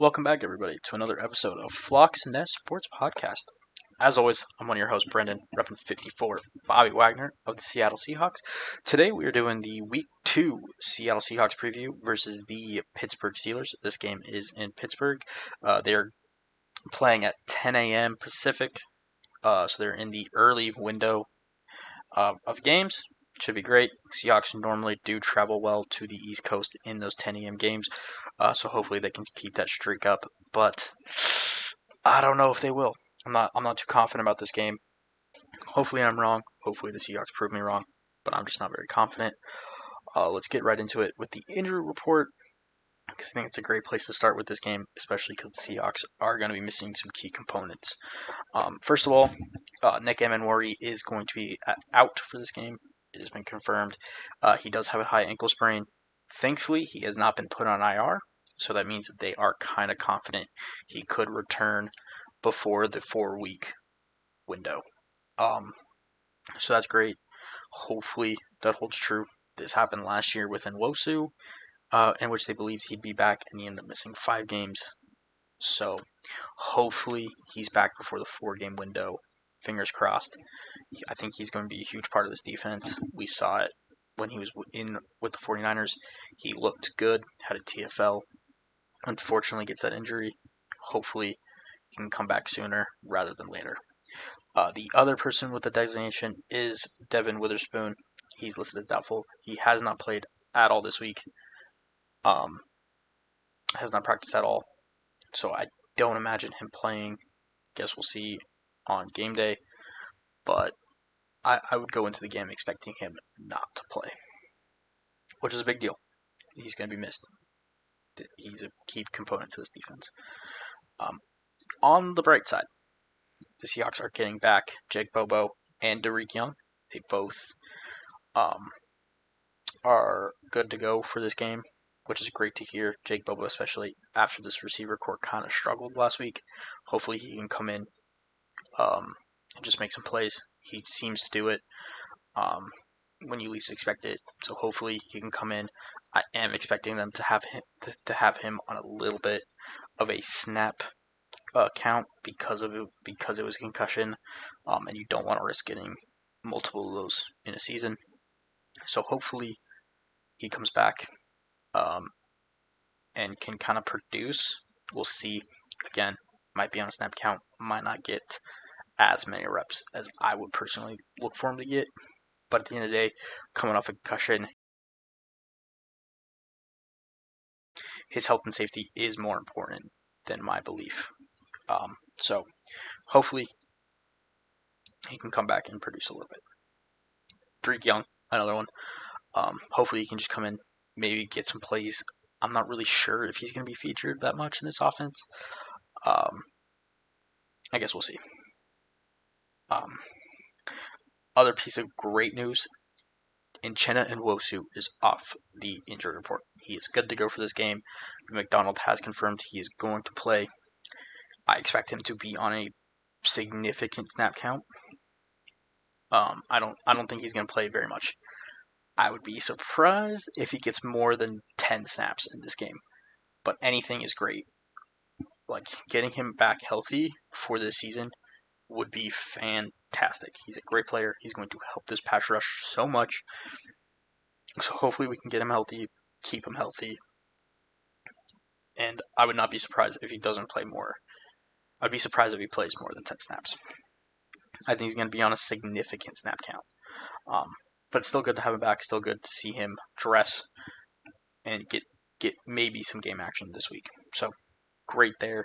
Welcome back, everybody, to another episode of Flock's Nest Sports Podcast. As always, I'm one of your hosts, Brendan, repping 54, Bobby Wagner of the Seattle Seahawks. Today, we are doing the Week 2 Seattle Seahawks preview versus the Pittsburgh Steelers. This game is in Pittsburgh. They're playing at 10 a.m. Pacific, so they're in the early window of games. Should be great. Seahawks normally do travel well to the East Coast in those 10 a.m. games, so hopefully they can keep that streak up. But I don't know if they will. I'm not too confident about this game. Hopefully I'm wrong. Hopefully the Seahawks prove me wrong, but I'm just not very confident. Let's get right into it with the injury report, because I think it's a great place to start with this game, especially because the Seahawks are going to be missing some key components. First of all, Nick Emmanwori is going to be out for this game. It has been confirmed. He does have a high ankle sprain. Thankfully, he has not been put on IR, so that means that they are kind of confident he could return before the 4-week window. So that's great. Hopefully that holds true. This happened last year with Nwosu, in which they believed he'd be back, and he ended up missing 5 games. So hopefully he's back before the 4-game window. Fingers crossed. I think he's going to be a huge part of this defense. We saw it when he was in with the 49ers. He looked good, had a TFL. Unfortunately, gets that injury. Hopefully, he can come back sooner rather than later. The other person with the designation is Devin Witherspoon. He's listed as doubtful. He has not played at all this week. Has not practiced at all. So I don't imagine him playing. Guess we'll see on game day. But I would go into the game expecting him not to play, which is a big deal. He's going to be missed. He's a key component to this defense. On the bright side, the Seahawks are getting back Jake Bobo and Derek Young. They both are good to go for this game, which is great to hear. Jake Bobo, especially after this receiver core kind of struggled last week. Hopefully he can come in and just make some plays. He seems to do it when you least expect it. So hopefully he can come in. I am expecting them to have him on a little bit of a snap count because it was a concussion, and you don't want to risk getting multiple of those in a season. So hopefully he comes back and can kind of produce. We'll see. Again, might be on a snap count, might not get as many reps as I would personally look for him to get. But at the end of the day, coming off a concussion, his health and safety is more important than my belief. So hopefully he can come back and produce a little bit. Derek Young, another one. Hopefully he can just come in, maybe get some plays. I'm not really sure if he's going to be featured that much in this offense. I guess we'll see. Other piece of great news, Uchenna Nwosu is off the injury report. He is good to go for this game. McDonald has confirmed he is going to play. I expect him to be on a significant snap count. I don't think he's going to play very much. I would be surprised if he gets more than 10 snaps in this game. But anything is great. Like, getting him back healthy for this season would be fantastic. He's a great player. He's going to help this pass rush so much. So hopefully we can get him healthy, keep him healthy. And I would not be surprised if he doesn't play more. I'd be surprised if he plays more than 10 snaps. I think he's going to be on a significant snap count. But it's still good to have him back. Still good to see him dress and get maybe some game action this week. So great there.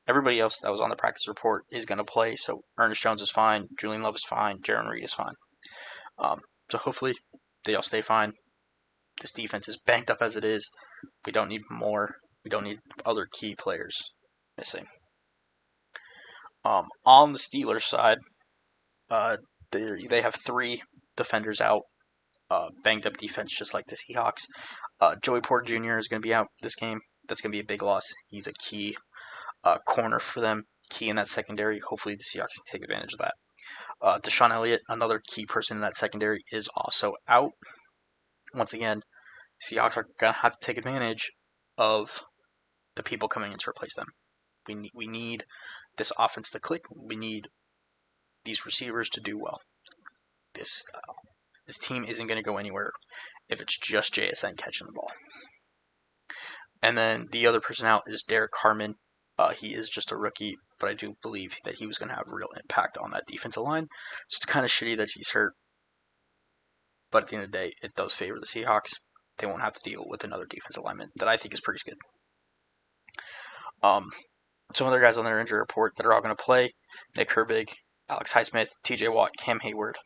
Everybody else that was on the practice report is going to play. So Ernest Jones is fine. Julian Love is fine. Jaron Reed is fine. So hopefully they all stay fine. This defense is banged up as it is. We don't need more. We don't need other key players missing. On the Steelers side, they have 3 defenders out. Banged up defense just like the Seahawks. Joey Porter Jr. is going to be out this game. That's going to be a big loss. He's a key corner for them, key in that secondary. Hopefully the Seahawks can take advantage of that. Deshaun Elliott, another key person in that secondary, is also out. Once again, Seahawks are going to have to take advantage of the people coming in to replace them. We need this offense to click. We need these receivers to do well. This team isn't going to go anywhere if it's just JSN catching the ball. And then the other person out is Derek Harmon. He is just a rookie, but I do believe that he was going to have a real impact on that defensive line. So it's kind of shitty that he's hurt. But at the end of the day, it does favor the Seahawks. They won't have to deal with another defensive lineman that I think is pretty good. Some other guys on their injury report that are all going to play: Nick Herbig, Alex Highsmith, TJ Watt, Cam Hayward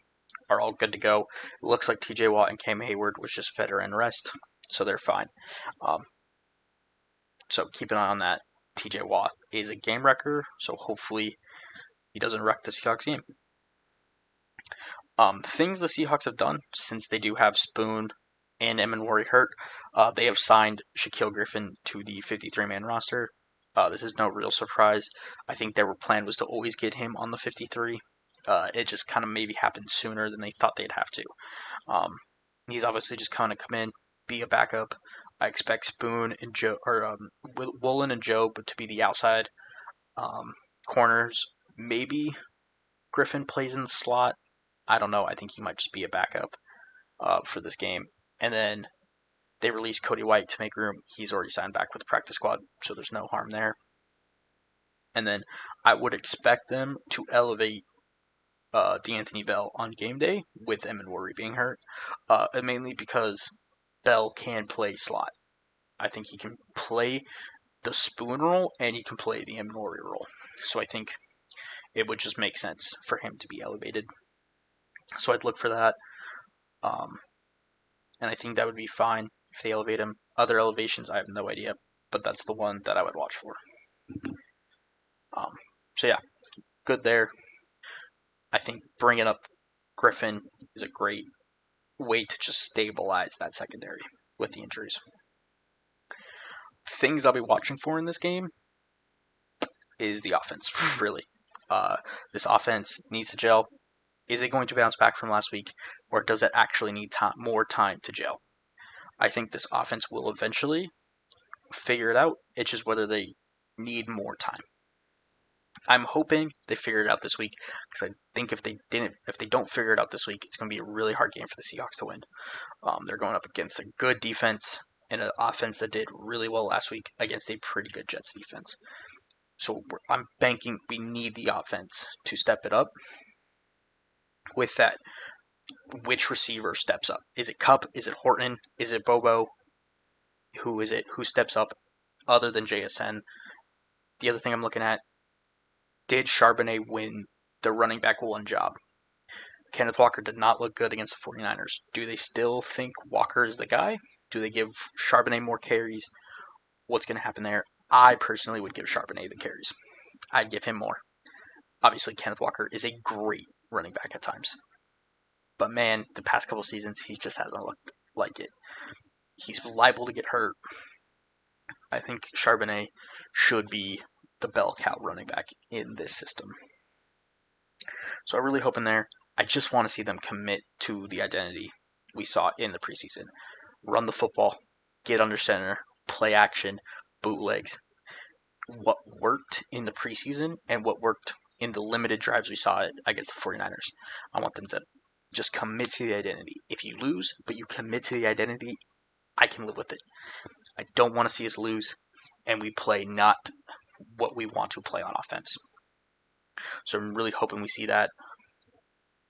are all good to go. It looks like TJ Watt and Cam Hayward was just veteran rest, so they're fine. So keep an eye on that. TJ Watt is a game wrecker, so hopefully he doesn't wreck the Seahawks game. Things the Seahawks have done since they do have Spoon and Emanwari hurt, they have signed Shaquille Griffin to the 53-man roster. This is no real surprise. I think their plan was to always get him on the 53. It just kind of maybe happened sooner than they thought they'd have to. He's obviously just kind of come in, be a backup. I expect Spoon and Joe, or Woolen and Joe, to be the outside corners. Maybe Griffin plays in the slot. I don't know. I think he might just be a backup for this game. And then they released Cody White to make room. He's already signed back with the practice squad, so there's no harm there. And then I would expect them to elevate D'Anthony Bell on game day with Emanwari being hurt, mainly because Bell can play slot. I think he can play the Spoon role and he can play the Emanwari role. So I think it would just make sense for him to be elevated. So I'd look for that. And I think that would be fine if they elevate him. Other elevations, I have no idea, but that's the one that I would watch for. So yeah, good there. I think bringing up Griffin is a great way to just stabilize that secondary with the injuries. Things I'll be watching for in this game is the offense, really. This offense needs to gel. Is it going to bounce back from last week, or does it actually need more time to gel? I think this offense will eventually figure it out. It's just whether they need more time. I'm hoping they figure it out this week, because I think if they don't figure it out this week, it's going to be a really hard game for the Seahawks to win. They're going up against a good defense and an offense that did really well last week against a pretty good Jets defense. So I'm banking we need the offense to step it up. With that, which receiver steps up? Is it Kupp? Is it Horton? Is it Bobo? Who is it? Who steps up other than JSN? The other thing I'm looking at, did Charbonnet win the running back one job? Kenneth Walker did not look good against the 49ers. Do they still think Walker is the guy? Do they give Charbonnet more carries? What's going to happen there? I personally would give Charbonnet the carries. I'd give him more. Obviously, Kenneth Walker is a great running back at times. But man, the past couple seasons, he just hasn't looked like it. He's liable to get hurt. I think Charbonnet should be the bell cow running back in this system. So I'm really hoping there. I just want to see them commit to the identity we saw in the preseason. Run the football, get under center, play action, bootlegs. What worked in the preseason and what worked in the limited drives we saw against the 49ers. I want them to just commit to the identity. If you lose, but you commit to the identity, I can live with it. I don't want to see us lose, and we play not what we want to play on offense. So I'm really hoping we see that,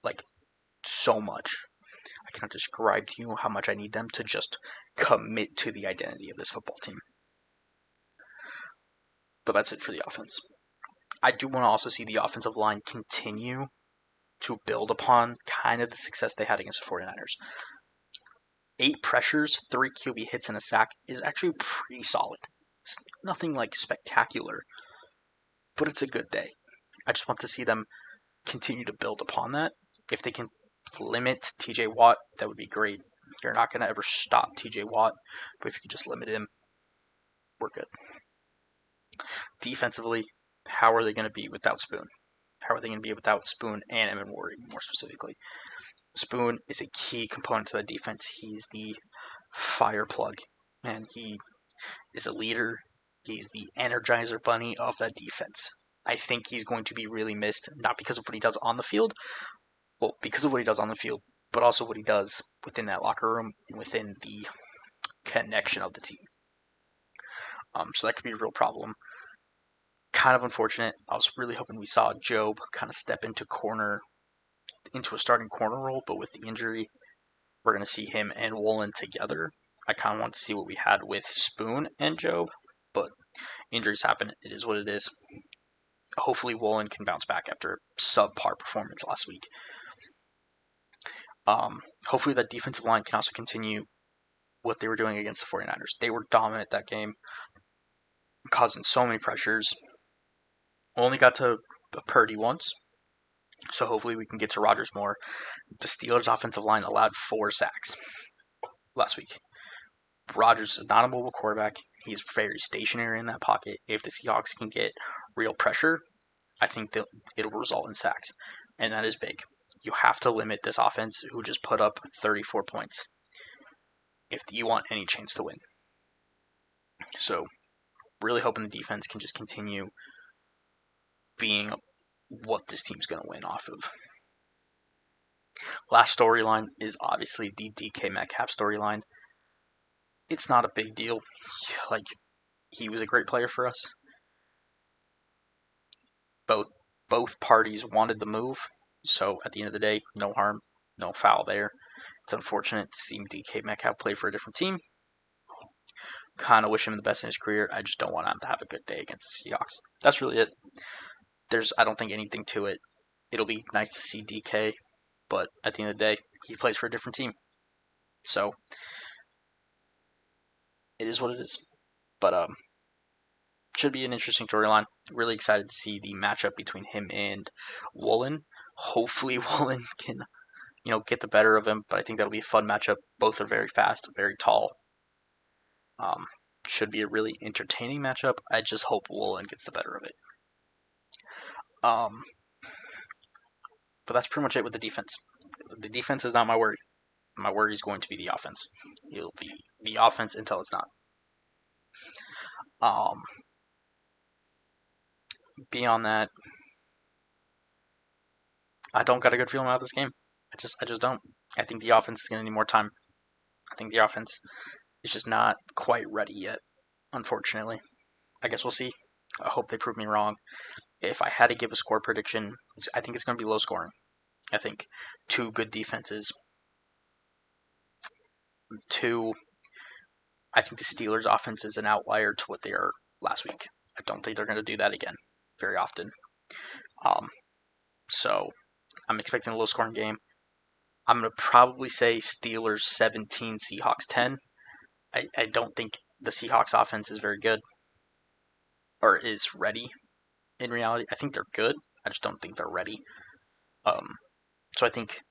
like, so much. I cannot describe to you how much I need them to just commit to the identity of this football team. But that's it for the offense. I do want to also see the offensive line continue to build upon kind of the success they had against the 49ers. 8 pressures, 3 QB hits, and a sack is actually pretty solid. It's nothing like spectacular, but it's a good day. I just want to see them continue to build upon that. If they can limit TJ Watt, that would be great. You're not going to ever stop TJ Watt, but if you could just limit him, we're good. Defensively, how are they going to be without Spoon? How are they going to be without Spoon and Emanwari, more specifically? Spoon is a key component to the defense. He's the fire plug, and he is a leader. He's the energizer bunny of that defense. I think he's going to be really missed, not because of what he does on the field, because of what he does on the field, but also what he does within that locker room and within the connection of the team. So that could be a real problem. Kind of unfortunate. I was really hoping we saw Job kind of step into a starting corner role, but with the injury, we're going to see him and Woolen together. I kind of want to see what we had with Spoon and Job, but injuries happen. It is what it is. Hopefully Woolen can bounce back after a subpar performance last week. Hopefully that defensive line can also continue what they were doing against the 49ers. They were dominant that game, causing so many pressures. Only got to Purdy once, so hopefully we can get to Rodgers more. The Steelers' offensive line allowed 4 sacks last week. Rodgers is not a mobile quarterback. He's very stationary in that pocket. If the Seahawks can get real pressure, I think it'll result in sacks, and that is big. You have to limit this offense who just put up 34 points if you want any chance to win. So, really hoping the defense can just continue being what this team's going to win off of. Last storyline is obviously the DK Metcalf storyline. It's not a big deal. He was a great player for us. Both parties wanted the move, so at the end of the day, no harm, no foul there. It's unfortunate to see DK Metcalf play for a different team. Kind of wish him the best in his career. I just don't want him to have a good day against the Seahawks. That's really it. I don't think anything to it. It'll be nice to see DK, but at the end of the day, he plays for a different team. So, it is what it is. But, should be an interesting storyline. Really excited to see the matchup between him and Woolen. Hopefully Woolen can, get the better of him, but I think that'll be a fun matchup. Both are very fast, very tall. Should be a really entertaining matchup. I just hope Woolen gets the better of it. But that's pretty much it with the defense. The defense is not my worry. My worry is going to be the offense. It'll be the offense until it's not. Beyond that, I don't got a good feeling about this game. I just don't. I think the offense is going to need more time. I think the offense is just not quite ready yet, unfortunately. I guess we'll see. I hope they prove me wrong. If I had to give a score prediction, I think it's going to be low scoring. I think 2 good defenses. I think the Steelers' offense is an outlier to what they are last week. I don't think they're going to do that again very often. So I'm expecting a low scoring game. I'm going to probably say Steelers 17, Seahawks 10. I don't think the Seahawks offense is very good or is ready in reality. I think they're good. I just don't think they're ready. So I think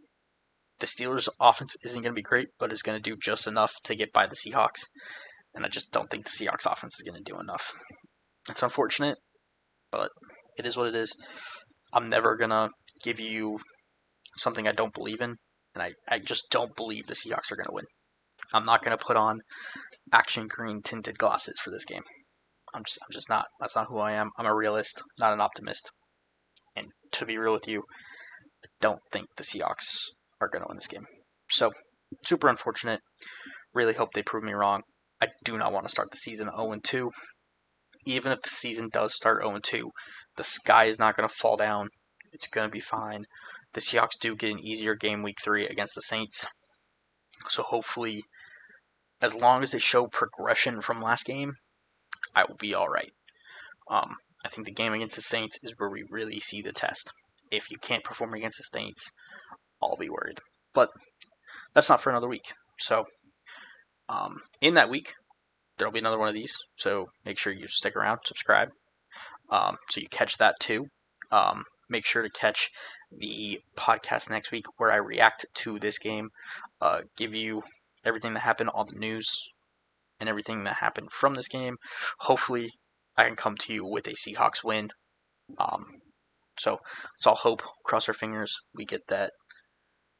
the Steelers offense isn't going to be great, but is going to do just enough to get by the Seahawks. And I just don't think the Seahawks offense is going to do enough. It's unfortunate, but it is what it is. I'm never going to give you something I don't believe in, and I just don't believe the Seahawks are going to win. I'm not going to put on action green tinted glasses for this game. I'm just not. That's not who I am. I'm a realist, not an optimist. And to be real with you, I don't think the Seahawks are going to win this game. So, super unfortunate. Really hope they prove me wrong. I do not want to start the season 0-2. Even if the season does start 0-2, the sky is not going to fall down. It's going to be fine. The Seahawks do get an easier game week 3 against the Saints. So hopefully, as long as they show progression from last game, I will be all right. I think the game against the Saints is where we really see the test. If you can't perform against the Saints, I'll be worried. But that's not for another week. So in that week, there'll be another one of these. So make sure you stick around, subscribe, so you catch that too. Make sure to catch the podcast next week where I react to this game, give you everything that happened, all the news, and everything that happened from this game. Hopefully, I can come to you with a Seahawks win. So let's all hope, cross our fingers, we get that.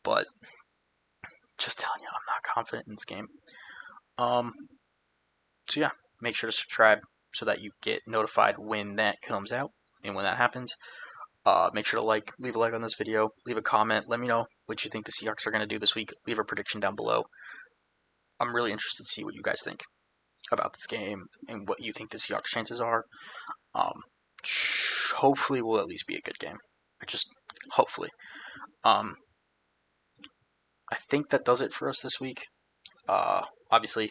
But just telling you, I'm not confident in this game. So yeah, make sure to subscribe, so that you get notified when that comes out and when that happens. Make sure to leave a like on this video, leave a comment, let me know what you think the Seahawks are going to do this week. Leave a prediction down below. I'm really interested to see what you guys think about this game and what you think the Seahawks' chances are. Hopefully, will at least be a good game. Just hopefully. I think that does it for us this week. Obviously,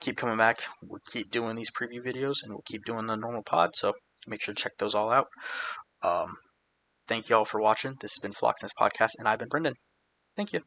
keep coming back. We'll keep doing these preview videos, and we'll keep doing the normal pod. So make sure to check those all out. Thank you all for watching. This has been Floxness Podcast, and I've been Brendan. Thank you.